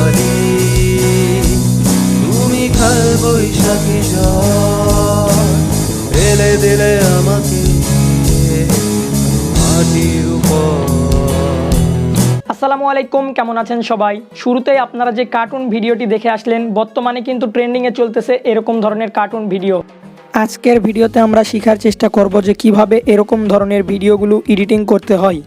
বাড়ি তুমি কাল বৈশাখী ঝড় ফেলে দিলে আমাকে মাটির উপর। আসসালামু আলাইকুম, কেমন আছেন সবাই? শুরুতেই আপনারা যে কার্টুন ভিডিওটি দেখে আসলেন, বর্তমানে কিন্তু ট্রেন্ডিংয়ে চলতেছে এরকম ধরনের কার্টুন ভিডিও। আজকের ভিডিওতে আমরা শেখার চেষ্টা করব যে কিভাবে এরকম ধরনের ভিডিওগুলো এডিটিং করতে হয়।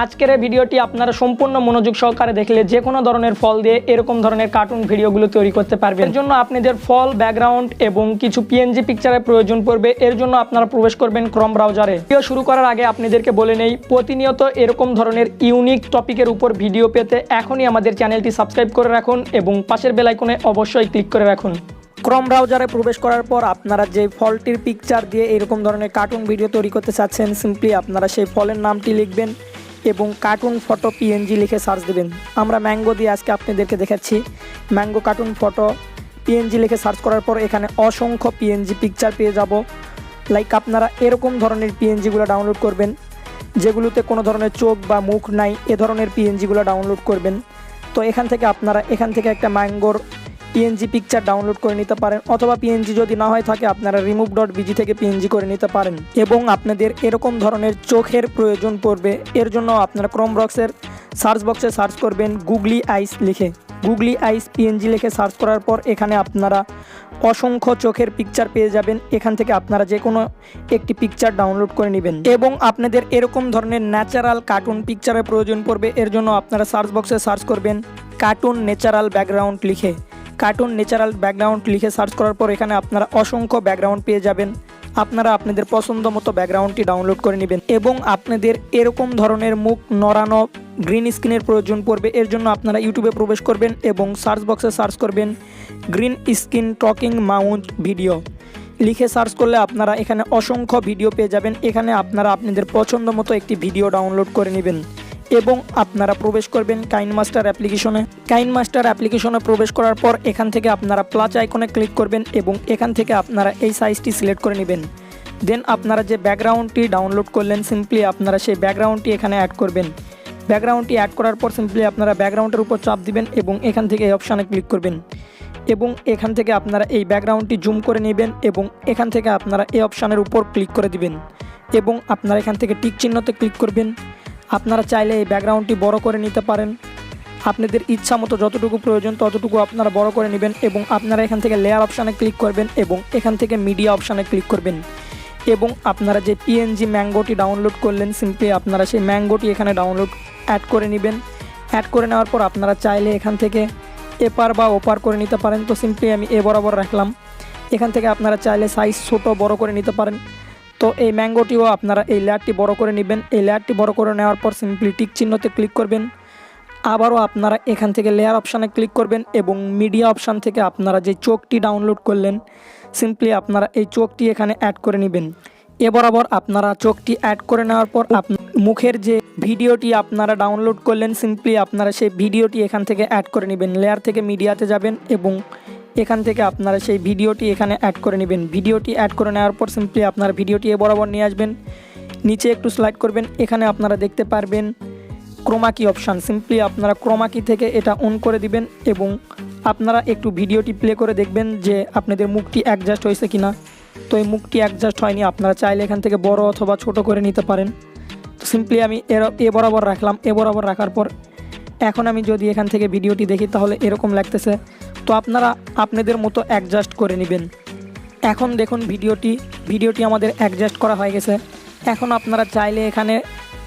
আজকের এই ভিডিওটি আপনারা সম্পূর্ণ মনোযোগ সহকারে দেখলে যে কোনো ধরনের ফল দিয়ে এরকম ধরনের কার্টুন ভিডিওগুলো তৈরি করতে পারবেন। এর জন্য আপনাদের ফল, ব্যাকগ্রাউন্ড এবং কিছু পিএনজি পিকচারের প্রয়োজন পড়বে। এর জন্য আপনারা প্রবেশ করবেন ক্রোম ব্রাউজারে। ভিডিও শুরু করার আগে আপনাদেরকে বলে নেই, প্রতিনিয়ত এরকম ধরনের ইউনিক টপিকের উপর ভিডিও পেতে এখনই আমাদের চ্যানেলটি সাবস্ক্রাইব করে রাখুন এবং পাশের বেল আইকনে অবশ্যই ক্লিক করে রাখুন। ক্রোম ব্রাউজারে প্রবেশ করার পর আপনারা যে ফলটির পিকচার দিয়ে এরকম ধরনের কার্টুন ভিডিও তৈরি করতে চাচ্ছেন, সিম্পলি আপনারা সেই ফলের নামটি লিখবেন এবং কার্টুন ফটো পিএনজি লিখে সার্চ দেবেন। আমরা ম্যাঙ্গো দিয়ে আজকে আপনাদেরকে দেখাচ্ছি। ম্যাঙ্গো কার্টুন ফটো পিএনজি লিখে সার্চ করার পর এখানে অসংখ্য পিএনজি পিকচার পেয়ে যাব। লাইক আপনারা এরকম ধরনের পিএনজিগুলো ডাউনলোড করবেন, যেগুলোতে কোনো ধরনের চোখ বা মুখ নাই, এ ধরনের পিএনজিগুলো ডাউনলোড করবেন। তো এখান থেকে আপনারা একটা ম্যাঙ্গোর পিএনজি পিকচার ডাউনলোড করে নিতে পারেন, অথবা পিএনজি যদি না হয় থাকে আপনারা remove.bg থেকে পিএনজি করে নিতে পারেন। এবং আপনাদের এরকম ধরনের চোখের প্রয়োজন পড়বে। এর জন্য আপনারা ক্রোম বক্সের সার্চ বক্সে সার্চ করবেন গুগলি আইস লিখে। গুগলি আইস পিএনজি লিখে সার্চ করার পর এখানে আপনারা অসংখ্য চোখের পিকচার পেয়ে যাবেন। এখান থেকে আপনারা যে কোনো একটি পিকচার ডাউনলোড করে নেবেন। এবং আপনাদের এরকম ধরনের ন্যাচারাল কার্টুন পিকচারের প্রয়োজন পড়বে। এর জন্য আপনারা সার্চ বক্সে সার্চ করবেন কার্টুন ন্যাচারাল ব্যাকগ্রাউন্ড লিখে। কার্টুন ন্যাচারাল ব্যাকগ্রাউন্ড লিখে সার্চ করার পর এখানে আপনারা অসংখ্য ব্যাকগ্রাউন্ড পেয়ে যাবেন। আপনারা আপনাদের পছন্দ মতো ব্যাকগ্রাউন্ডটি ডাউনলোড করে নেবেন। এবং আপনাদের এরকম ধরনের মুখ নড়ানো গ্রিন স্ক্রিনের প্রয়োজন পড়বে। এর জন্য আপনারা ইউটিউবে প্রবেশ করবেন এবং সার্চ বক্সে সার্চ করবেন green screen talking Mount video লিখে সার্চ করলে আপনারা এখানে অসংখ্য ভিডিও পেয়ে যাবেন। এখানে আপনারা আপনাদের পছন্দ মতো একটি ভিডিও ডাউনলোড করে নেবেন এবং আপনারা প্রবেশ করবেন কাইনমাস্টার অ্যাপ্লিকেশনে। কাইনমাস্টার অ্যাপ্লিকেশনে প্রবেশ করার পর এখান থেকে আপনারা প্লাস আইকনে ক্লিক করবেন এবং এখান থেকে আপনারা এই সাইজটি সিলেক্ট করে নেবেন। দেন আপনারা যে ব্যাকগ্রাউন্ডটি ডাউনলোড করলেন, সিম্পলি আপনারা সেই ব্যাকগ্রাউন্ডটি এখানে অ্যাড করবেন। ব্যাকগ্রাউন্ডটি অ্যাড করার পর সিম্পলি আপনারা ব্যাকগ্রাউন্ডের উপর চাপ দিবেন এবং এখান থেকে এই অপশানে ক্লিক করবেন। এবং এখান থেকে আপনারা এই ব্যাকগ্রাউন্ডটি জুম করে নেবেন এবং এখান থেকে আপনারা এই অপশানের উপর ক্লিক করে দিবেন এবং আপনারা এখান থেকে টিক চিহ্নতে ক্লিক করবেন। আপনারা চাইলে এই ব্যাকগ্রাউন্ডটি বড় করে নিতে পারেন। আপনাদের ইচ্ছা মতো যতটুকু প্রয়োজন ততটুকু আপনারা বড় করে নেবেন এবং আপনারা এখান থেকে লেয়ার অপশানে ক্লিক করবেন এবং এখান থেকে মিডিয়া অপশানে ক্লিক করবেন। এবং আপনারা যে পিএনজি ম্যাঙ্গোটি ডাউনলোড করলেন, সিম্পলি আপনারা সেই ম্যাঙ্গোটি এখানে ডাউনলোড অ্যাড করে নেবেন। অ্যাড করে নেওয়ার পর আপনারা চাইলে এখান থেকে এপার বা ওপার করে নিতে পারেন। তো সিম্পলি আমি এ বরাবর রাখলাম। এখান থেকে আপনারা চাইলে সাইজ ছোট বড় করে নিতে পারেন। তো এই ম্যাঙ্গোটিও আপনারা এই লেয়ারটি বড় করে নেবেন। এই লেয়ারটি বড় করে নেওয়ার পর সিম্পলি টিক চিহ্নতে ক্লিক করবেন। আবারও আপনারা এখান থেকে লেয়ার অপশানে ক্লিক করবেন এবং মিডিয়া অপশান থেকে আপনারা যে চোখটি ডাউনলোড করলেন, সিম্পলি আপনারা এই চোখটি এখানে অ্যাড করে নেবেন। এ বরাবর আপনারা চোখটি অ্যাড করে নেওয়ার পর মুখের যে ভিডিওটি আপনারা ডাউনলোড করলেন, সিম্পলি আপনারা সেই ভিডিওটি এখান থেকে অ্যাড করে নেবেন। লেয়ার থেকে মিডিয়াতে যাবেন এবং এখান থেকে আপনারা সেই ভিডিওটি এখানে অ্যাড করে নেবেন। ভিডিওটি অ্যাড করে নেওয়ার পর সিম্পলি আপনারা ভিডিওটি এ বরাবর নিয়ে আসবেন, নিচে একটু স্লাইড করবেন। এখানে আপনারা দেখতে পারবেন ক্রোমা কি অপশান। সিম্পলি আপনারা ক্রোমা কি থেকে এটা অন করে দিবেন এবং আপনারা একটু ভিডিওটি প্লে করে দেখবেন যে আপনাদের মুখটি অ্যাডজাস্ট হয়েছে কিনা। তো এই মুখটি অ্যাডজাস্ট হয়নি, আপনারা চাইলে এখান থেকে বড় অথবা ছোট করে নিতে পারেন। তো সিম্পলি আমি এ বরাবর রাখলাম। এ বরাবর রাখার পর এখন আমি যদি এখান থেকে ভিডিওটি দেখি তাহলে এরকম লাগতেছে। তো আপনারা আপনাদের মতো অ্যাডজাস্ট করে নেবেন। এখন দেখুন ভিডিওটি আমাদের অ্যাডজাস্ট করা হয়ে গেছে। এখন আপনারা চাইলে এখানে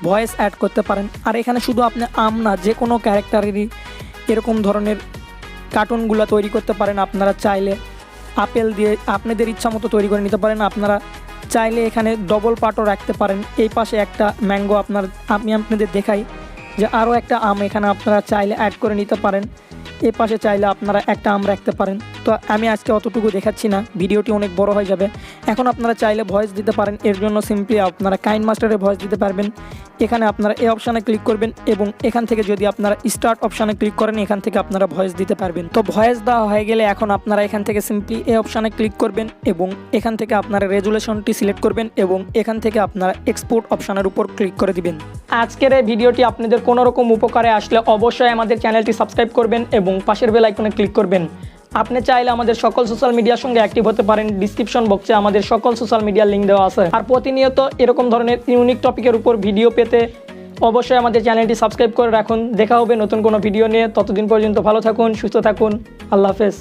ভয়েস অ্যাড করতে পারেন। আর এখানে শুধু আপনি না, যে কোনো ক্যারেক্টারেরই এরকম ধরনের কার্টুনগুলো তৈরি করতে পারেন। আপনারা চাইলে আপেল দিয়ে আপনাদের ইচ্ছা মতো তৈরি করে নিতে পারেন। আপনারা চাইলে এখানে ডবল পার্টও রাখতে পারেন। এই পাশে একটা ম্যাঙ্গো আমি আপনাদের দেখাই যে আরও একটা আম এখানে আপনারা চাইলে অ্যাড করে নিতে পারেন। এই পাশে চাইলে আপনারা একটা আম রাখতে পারেন। তো আমি আজকে অতটুকু দেখাচ্ছি না, ভিডিওটি অনেক বড় হয়ে যাবে। এখন আপনারা চাইলে ভয়েস দিতে পারেন। এর জন্য সিম্পলি আপনারা কাইনমাস্টারে ভয়েস দিতে পারবেন। এখানে আপনারা এই অপশানে ক্লিক করবেন এবং এখান থেকে যদি আপনারা স্টার্ট অপশানে ক্লিক করেন, এখান থেকে আপনারা ভয়েস দিতে পারবেন। তো ভয়েস দেওয়া হয়ে গেলে এখন আপনারা এখান থেকে সিম্পলি এই অপশানে ক্লিক করবেন এবং এখান থেকে আপনারা রেজুলেশনটি সিলেক্ট করবেন এবং এখান থেকে আপনারা এক্সপোর্ট অপশানের উপর ক্লিক করে দিবেন। আজকের এই ভিডিওটি আপনাদের কোনো রকম উপকারে আসলে অবশ্যই আমাদের চ্যানেলটি সাবস্ক্রাইব করবেন এবং এবং পাশের বেল আইকনে ক্লিক করবেন। আপনি চাইলে আমাদের সকল সোশ্যাল মিডিয়ার সঙ্গে অ্যাক্টিভ হতে পারেন। ডিসক্রিপশন বক্সে আমাদের সকল সোশ্যাল মিডিয়ার লিঙ্ক দেওয়া আছে। আর প্রতিনিয়ত এরকম ধরনের ইউনিক টপিকের উপর ভিডিও পেতে অবশ্যই আমাদের চ্যানেলটি সাবস্ক্রাইব করে রাখুন। দেখা হবে নতুন কোনো ভিডিও নিয়ে। ততদিন পর্যন্ত ভালো থাকুন, সুস্থ থাকুন। আল্লাহ হাফেজ।